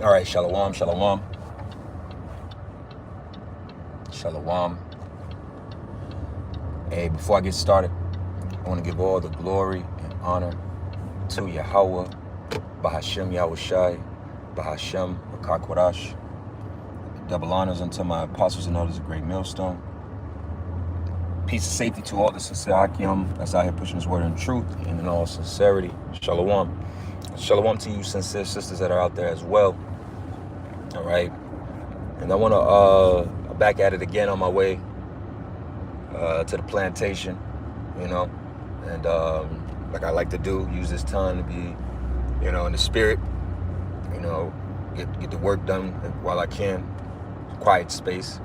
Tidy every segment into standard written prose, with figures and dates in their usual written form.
All right, shalom, shalom, shalom. Hey, before I get started, I want to give all the glory and honor to Yahweh, Bahashem Yahushai, Bahashem Akakwarash. Double honors unto my apostles and others, a great millstone. Peace and safety to all the sincere Hakim that's out here pushing this word in truth and in all sincerity. Shalom. Shalom to you sincere sisters that are out there as well. All right. And I want to back at it again on my way to the plantation, and like I like to do, use this time to be, in the spirit, get the work done while I can, quiet space.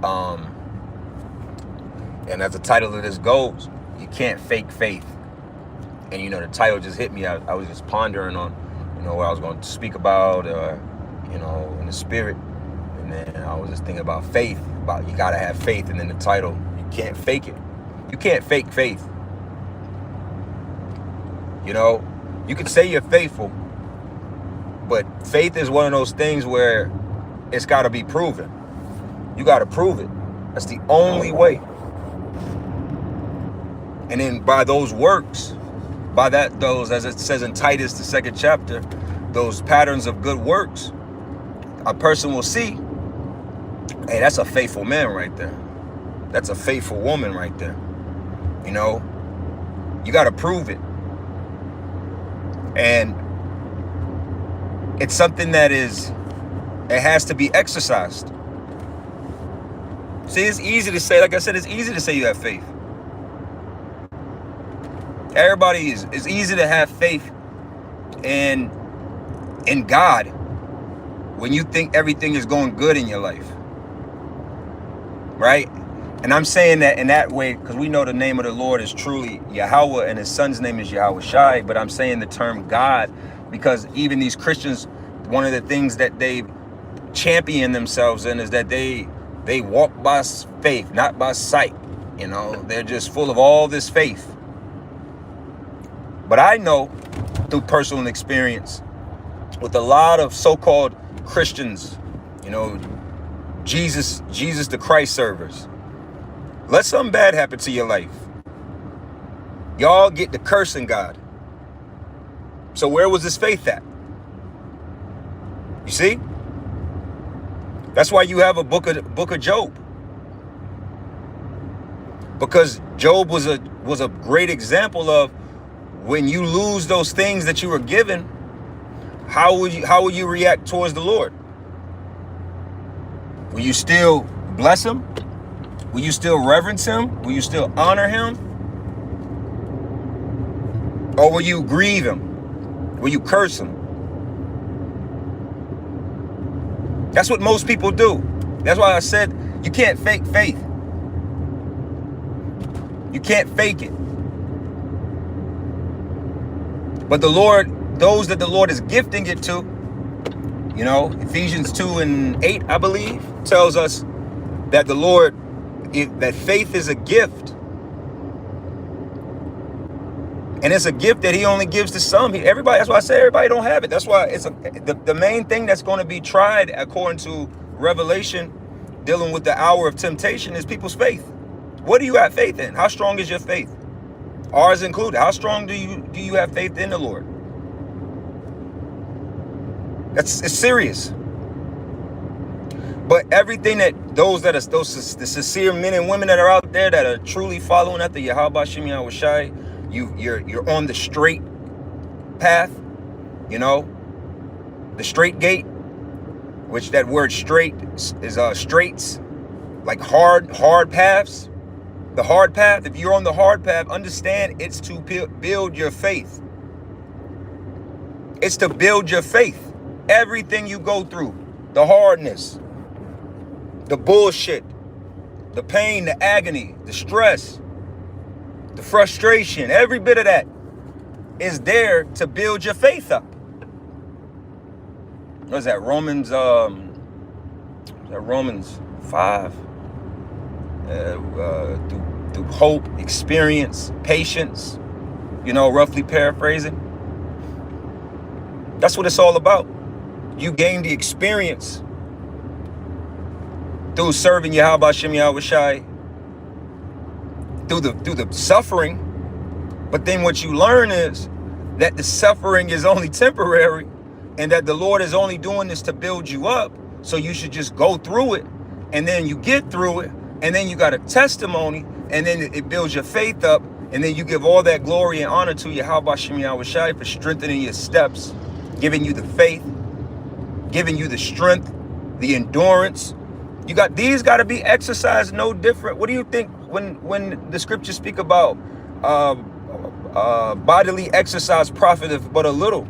And as the title of this goes, you can't fake faith. And, the title just hit me. I was just pondering on, what I was going to speak about, in the spirit. And then I was just thinking about faith, about you got to have faith. And then the title, you can't fake it. You can't fake faith. You can say you're faithful, but faith is one of those things where it's got to be proven. You got to prove it. That's the only way. And then by those works, those, as it says in Titus, the 2nd chapter, those patterns of good works, a person will see, hey, that's a faithful man right there. That's a faithful woman right there. You got to prove it. And it's something that it has to be exercised. See, it's easy to say, like I said, it's easy to say you have faith. Everybody it's easy to have faith in God when you think everything is going good in your life. Right? And I'm saying that in that way because we know the name of the Lord is truly Yahweh and his son's name is Yahushai. But I'm saying the term God because even these Christians, one of the things that they champion themselves in is that they walk by faith, not by sight. They're just full of all this faith. But I know through personal experience with a lot of so-called Christians, Jesus the Christ servers. Let something bad happen to your life. Y'all get to cursing God. So where was his faith at? You see? That's why you have a book of Job. Because Job was a great example of when you lose those things that you were given, how will you react towards the Lord? Will you still bless him? Will you still reverence him? Will you still honor him? Or will you grieve him? Will you curse him? That's what most people do. That's why I said you can't fake faith. You can't fake it. But the Lord, those that the Lord is gifting it to, Ephesians 2:8, I believe, tells us that the Lord, that faith is a gift. And it's a gift that he only gives to some. Everybody, that's why I say everybody don't have it. That's why it's the main thing that's going to be tried according to Revelation, dealing with the hour of temptation, is people's faith. What do you have faith in? How strong is your faith? Ours included. How strong do you have faith in the Lord? It's serious. But everything that the sincere men and women that are out there that are truly following after Yahweh Shem Yahushai, you're on the straight path, the straight gate, which that word straight is straights, like hard paths. The hard path, if you're on the hard path, understand it's to build your faith. It's to build your faith. Everything you go through, the hardness, the bullshit, the pain, the agony, the stress, the frustration, every bit of that is there to build your faith up. What is that? Romans 5. Through hope, experience, patience, roughly paraphrasing. That's what it's all about. You gain the experience through serving Yahweh Hashem Yahweh Shai, through the suffering. But then what you learn is that the suffering is only temporary, and that the Lord is only doing this to build you up. So you should just go through it, and then you get through it, and then you got a testimony, and then it builds your faith up, and then you give all that glory and honor to Yahweh Hashem Yahweh Shai for strengthening your steps, giving you the faith, giving you the strength, the endurance. You got these got to be exercised no different. What do you think when the scriptures speak about bodily exercise profiteth but a little?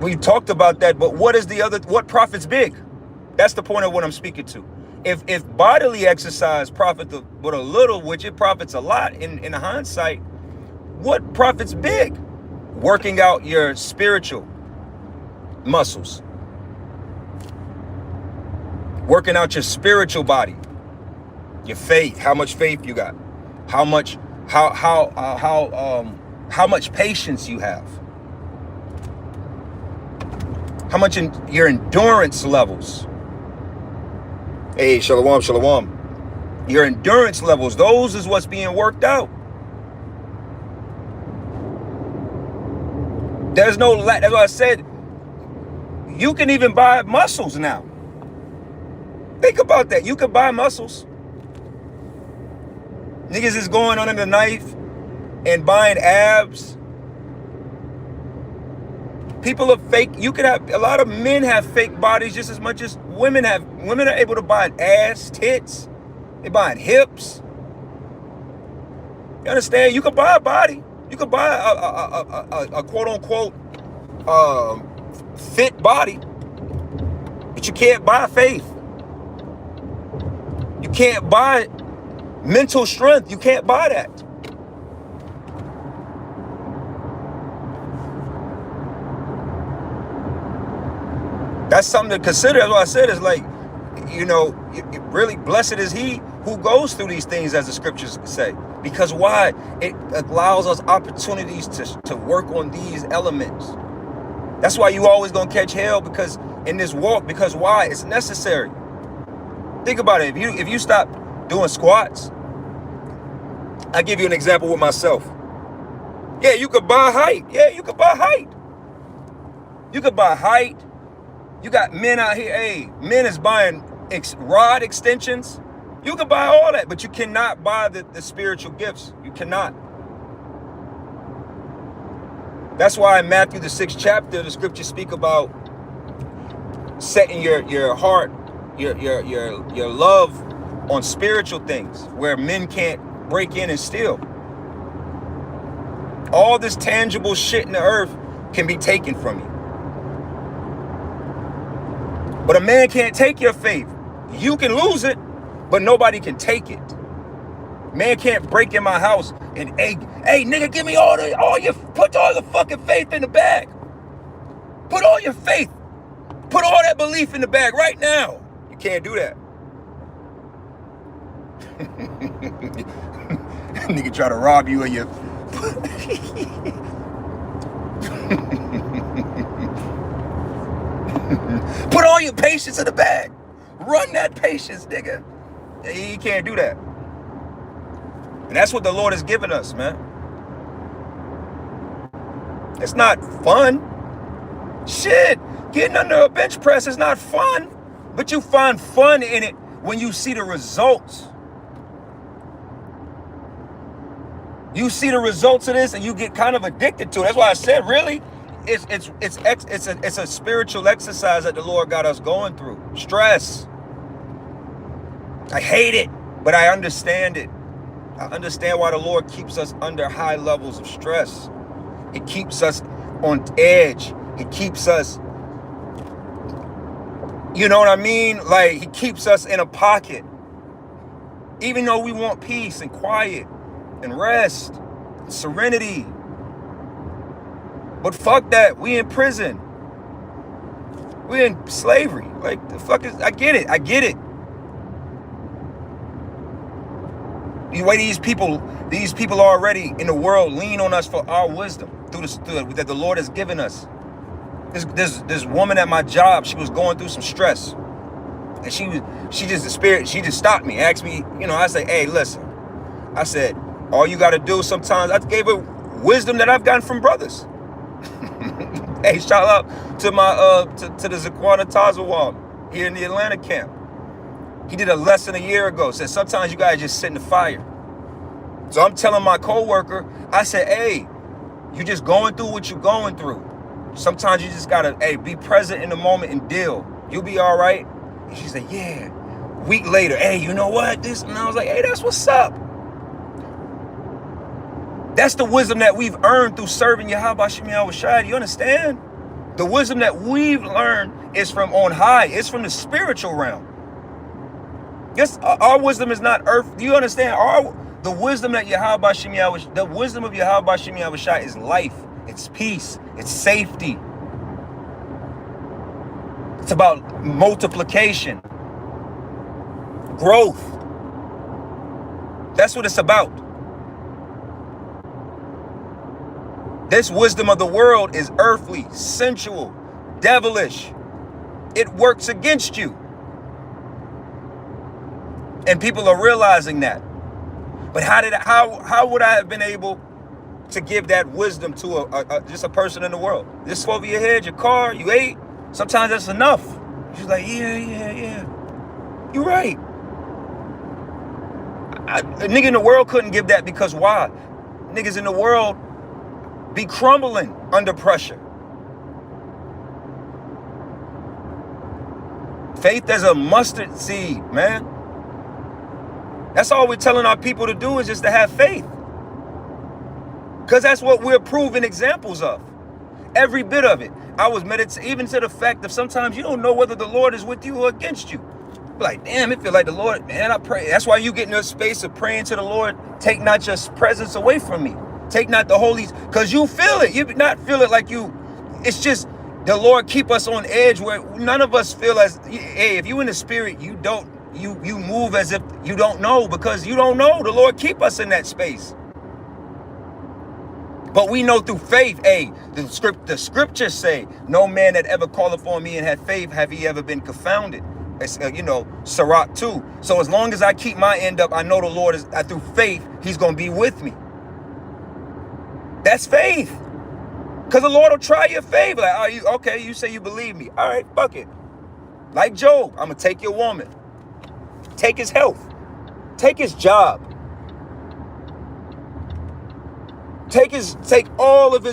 We talked about that, but what profits big? That's the point of what I'm speaking to. If bodily exercise profiteth but a little, which it profits a lot in hindsight, what profits big? Working out your spiritual muscles, working out your spiritual body, your faith, how much faith you got, how much patience you have, how much your endurance levels. Hey, shalom, shalom. Your endurance levels, those is what's being worked out. There's no lack. That's why I said you can even buy muscles now. Think about that. You can buy muscles. Niggas is going under the knife and buying abs. People are fake. You could have, a lot of men have fake bodies just as much as women have. Women are able to buy ass, tits. They buying hips. You understand? You can buy a body. You could buy a quote unquote fit body, but you can't buy faith. You can't buy mental strength. You can't buy that. That's something to consider. That's what I said. Is like, you know, really blessed is he who goes through these things, as the scriptures say. Because why? It allows us opportunities to work on these elements. That's why you always gonna catch hell, because in this walk, because why? It's necessary. Think about it. If you stop doing squats, I give you an example with myself. Yeah, you could buy height. Yeah, you could buy height. You could buy height. You got men out here. Hey, men is buying rod extensions. You can buy all that, but you cannot buy the spiritual gifts. You cannot. That's why in Matthew the 6th chapter, the scriptures speak about setting your heart, your love on spiritual things, where men can't break in and steal. All this tangible shit in the earth can be taken from you. But a man can't take your faith. You can lose it, but nobody can take it. Man can't break in my house and, hey nigga, give me put all the fucking faith in the bag. Put all your faith, put all that belief in the bag right now. You can't do that. Nigga try to rob you of your put all your patience in the bag. Run that patience, nigga. You can't do that. And that's what the Lord has given us, man. It's not fun. Shit, getting under a bench press is not fun. But you find fun in it when you see the results. You see the results of this and you get kind of addicted to it. That's why I said, really, it's a spiritual exercise that the Lord got us going through. Stress. I hate it, but I understand it. I understand why the Lord keeps us under high levels of stress. It keeps us on edge. It keeps us, you know what I mean? Like, he keeps us in a pocket. Even though we want peace and quiet and rest and serenity. But fuck that. We in prison. We in slavery. Like, the fuck is, I get it. The way these people already in the world lean on us for our wisdom that the Lord has given us. This woman at my job, she was going through some stress. And she just stopped me, asked me, I say, hey, listen. I said, all you got to do sometimes, I gave her wisdom that I've gotten from brothers. Hey, shout out to my to the Zaquana Tazawam here in the Atlanta camp. He did a lesson a year ago. Said sometimes you gotta just sit in the fire. So I'm telling my coworker, I said, hey, you just going through what you're going through. Sometimes you just gotta, hey, be present in the moment and deal. You'll be all right. And she said, yeah. Week later, hey, you know what? This, and I was like, hey, that's what's up. That's the wisdom that we've earned through serving Yahweh Shem Yahushua. You understand? The wisdom that we've learned is from on high. It's from the spiritual realm. Yes, our wisdom is not earth. Do you understand? The wisdom that Yahweh Shem Yahushua, the wisdom of Yahweh Shem Yahushua is life. It's peace. It's safety. It's about multiplication, growth. That's what it's about. This wisdom of the world is earthly, sensual, devilish. It works against you. And people are realizing that. But how would I have been able to give that wisdom to just a person in the world? Just over your head, your car, you ate. Sometimes that's enough. She's like, yeah. You're right. A nigga in the world couldn't give that because why? Niggas in the world be crumbling under pressure. Faith as a mustard seed, man. That's all we're telling our people to do is just to have faith. Because that's what we're proving examples of. Every bit of it. I was meditating even to the fact that sometimes you don't know whether the Lord is with you or against you. Like, damn, it feel like the Lord, man, I pray. That's why you get in a space of praying to the Lord. Take not your presence away from me. Take not the Holy, because you feel it. You not feel it like you, it's just the Lord keep us on edge where none of us feel as, hey, if you in the spirit, you move as if you don't know, because you don't know. The Lord keep us in that space. But we know through faith, hey, the scriptures say, no man that ever calleth on me and had faith, have he ever been confounded. It's, Sirach 2. So as long as I keep my end up, I know the Lord is, through faith, he's going to be with me. That's faith. Because the Lord will try your faith. Like, are you okay? You say you believe me. All right, fuck it. Like Job, I'm going to take your woman. Take his health. Take his job. Take all of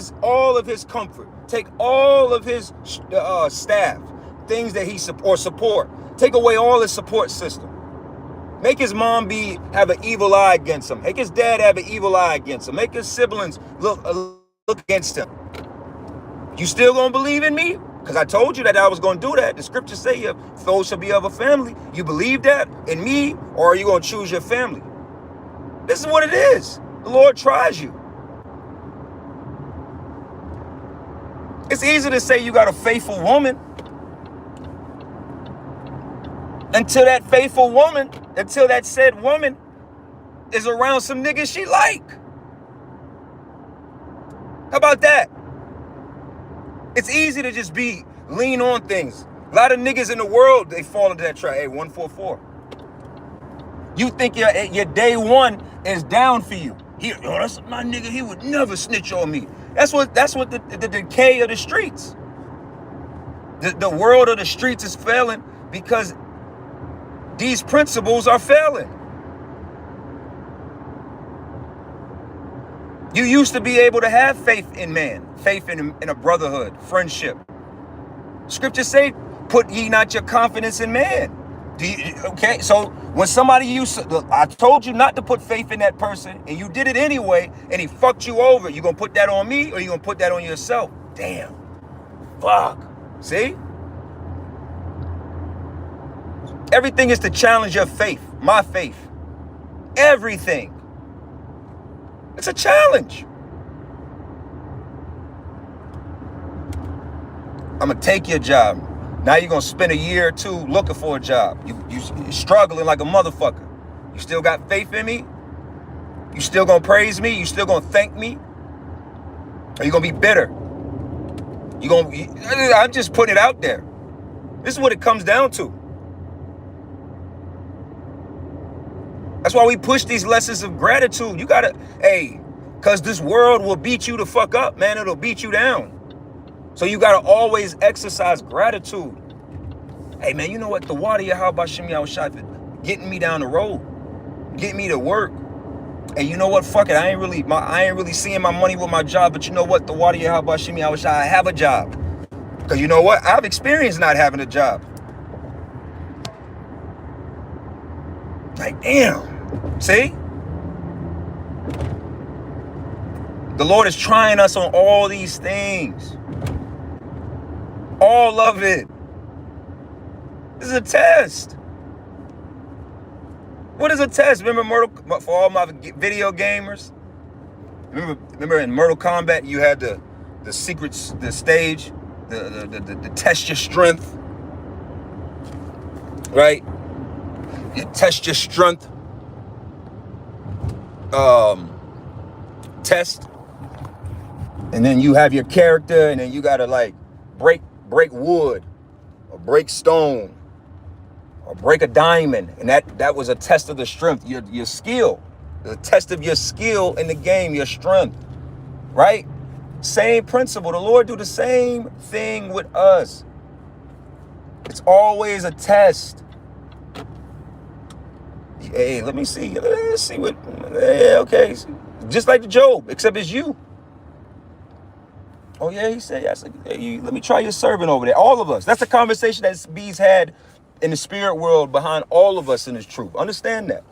his comfort. Take all of his staff, things that he support. Take away all his support system. Make his mom have an evil eye against him. Make his dad have an evil eye against him. Make his siblings look against him. You still gonna believe in me? Because I told you that I was gonna do that. The scriptures say your foes shall be of a family. You believe that in me, or are you gonna choose your family? This is what it is. The Lord tries you. It's easy to say you got a faithful woman until that said woman is around some niggas she like. How about that? It's easy to just lean on things. A lot of niggas in the world, they fall into that trap. Hey, 144. You think your day one is down for you. That's my nigga, he would never snitch on me. That's what the decay of the streets. The world of the streets is failing because these principles are failing. You used to be able to have faith in man, faith in a brotherhood, friendship. Scriptures say, put ye not your confidence in man. Okay, so when somebody I told you not to put faith in that person, and you did it anyway, and he fucked you over, you gonna put that on me, or you gonna put that on yourself? Damn. Fuck. See? Everything is to challenge your faith, my faith. Everything. It's a challenge. I'm gonna take your job. Now you're gonna spend a year or two looking for a job. You're struggling like a motherfucker. You still got faith in me? You still gonna praise me? You still gonna thank me? Or you gonna be bitter? I'm just putting it out there. This is what it comes down to. That's why we push these lessons of gratitude. You gotta, cause this world will beat you the fuck up, man. It'll beat you down. So you gotta always exercise gratitude. Hey man, you know what? The water Yahweh Shem Yahushua getting me down the road, getting me to work. And you know what? Fuck it. I ain't really seeing my money with my job, but you know what? The water Yahweh Shem Yahushua, I have a job. Cause you know what? I've experienced not having a job. Like, damn. See? The Lord is trying us on all these things. All of it. This is a test. What is a test? Remember for all my video gamers? Remember in Mortal Kombat you had the secrets, the stage, the test your strength. Right? You test your strength. Test. And then you have your character, and then you gotta like break wood or break stone or break a diamond, and that was a test of the strength, your skill, the test of your skill in the game, your strength, right? Same principle. The Lord do the same thing with us. It's always a test. Hey, let me see. Let's see what. Yeah, okay. Just like the Job, except it's you. Oh yeah, he said, yes. Hey, let me try your servant over there. All of us. That's the conversation that B's had in the spirit world behind all of us in his truth. Understand that.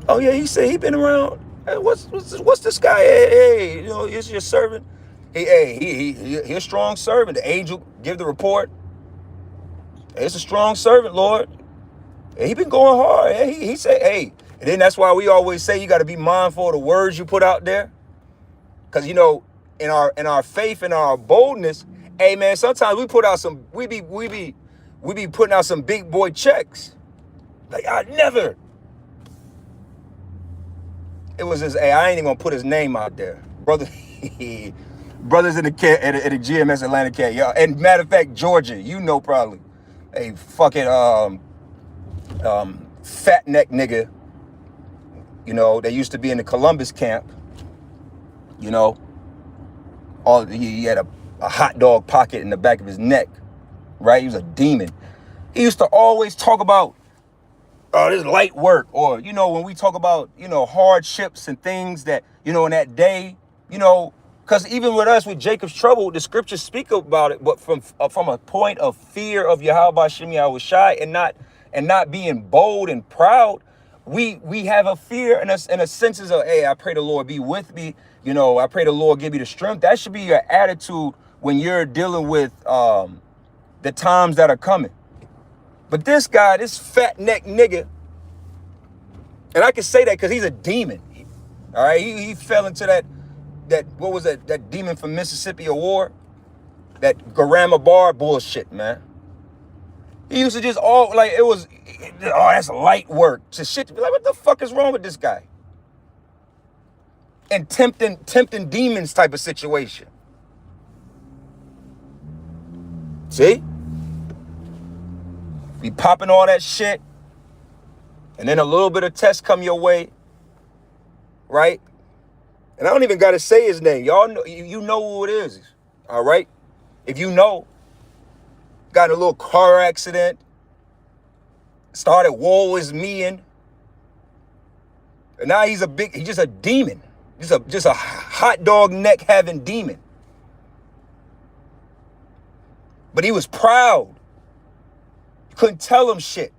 Oh yeah, he said he been around. Hey, what's this guy? Hey, you know, it's your servant. He a strong servant. The angel give the report. Hey, it's a strong servant, Lord. Hey, he been going hard. Hey, he said, hey. And then that's why we always say you got to be mindful of the words you put out there. Because, you know, in our faith and our boldness, hey, man, sometimes we put out some, we be putting out some big boy checks. Like, I never. It was just, hey, I ain't even going to put his name out there. Brothers in the GMS Atlanta cat, y'all. And matter of fact, Georgia, you know probably. A fucking fat neck nigga. You know, they used to be in the Columbus camp. You know, he had a hot dog pocket in the back of his neck, right? He was a demon. He used to always talk about, oh, this light work. Or, you know, when we talk about, you know, hardships and things that, you know, in that day, you know, because even with us, with Jacob's trouble, the scriptures speak about it, but from a point of fear of Yahweh Shem Yahushai and not being bold and proud. We have a fear and a sense of, hey, I pray the Lord be with me. You know, I pray the Lord give you the strength. That should be your attitude when you're dealing with the times that are coming. But this guy, this fat neck nigga, and I can say that because he's a demon. All right, he fell into that what was that demon from Mississippi War, that Garama Bar bullshit, man. He used to just it was, oh, that's light work. To shit to be like, what the fuck is wrong with this guy? And tempting demons type of situation. See? Be popping all that shit. And then a little bit of test come your way. Right? And I don't even got to say his name. Y'all know, you know who it is. All right? If you know, got in a little car accident, started woe is me and now he's just a demon. Just a hot dog neck having demon. But he was proud. You couldn't tell him shit.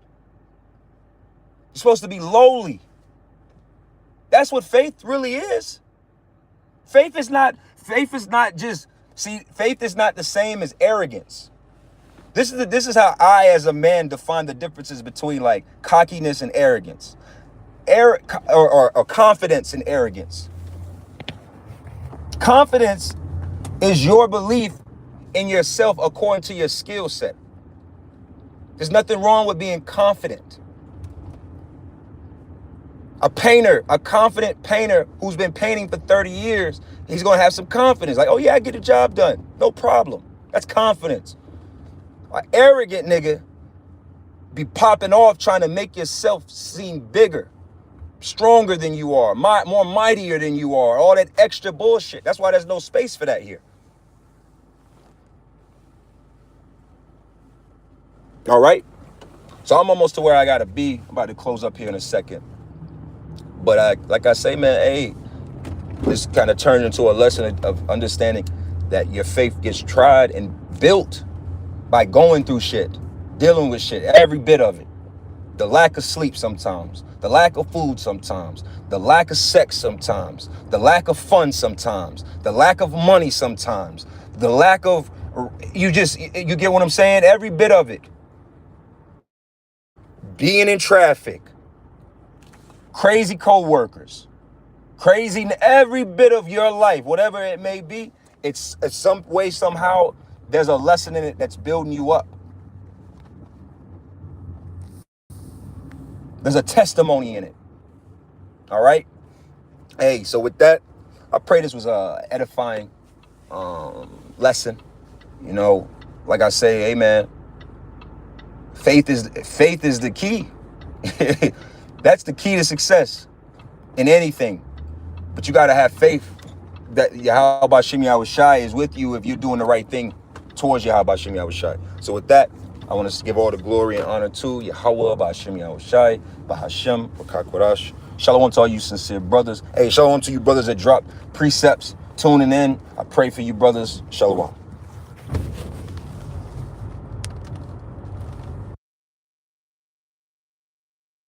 You're supposed to be lowly. That's what faith really is. Faith is not the same as arrogance. This is how I, as a man, define the differences between like cockiness and arrogance, or confidence and arrogance. Confidence is your belief in yourself according to your skill set. There's nothing wrong with being confident. A painter, a confident painter who's been painting for 30 years, he's going to have some confidence. Like, oh yeah, I get the job done. No problem. That's confidence. An arrogant nigga be popping off trying to make yourself seem bigger, stronger than you are, more mightier than you are, all that extra bullshit. That's why there's no space for that here. All right? So I'm almost to where I got to be. I'm about to close up here in a second. But like I say, man, hey, this kind of turned into a lesson of understanding that your faith gets tried and built by going through shit, dealing with shit, every bit of it. The lack of sleep sometimes, the lack of food sometimes, the lack of sex sometimes, the lack of fun sometimes, the lack of money sometimes, the lack of, you get what I'm saying? Every bit of it. Being in traffic, crazy co-workers, crazy, every bit of your life, whatever it may be, it's some way, somehow, there's a lesson in it that's building you up. There's a testimony in it. All right? Hey, so with that, I pray this was a edifying lesson. You know, like I say, hey man, faith is the key. That's the key to success in anything. But you got to have faith that Yahweh Shem Yahushai is with you if you're doing the right thing towards Yahweh Shem Yahushai. So with that, I want to give all the glory and honor to Yahweh B'Hashem Yahushai, B'Hashem B'Kakwarash. Shalom to all you sincere brothers. Hey, shalom to you brothers that drop precepts, tuning in. I pray for you brothers. Shalom.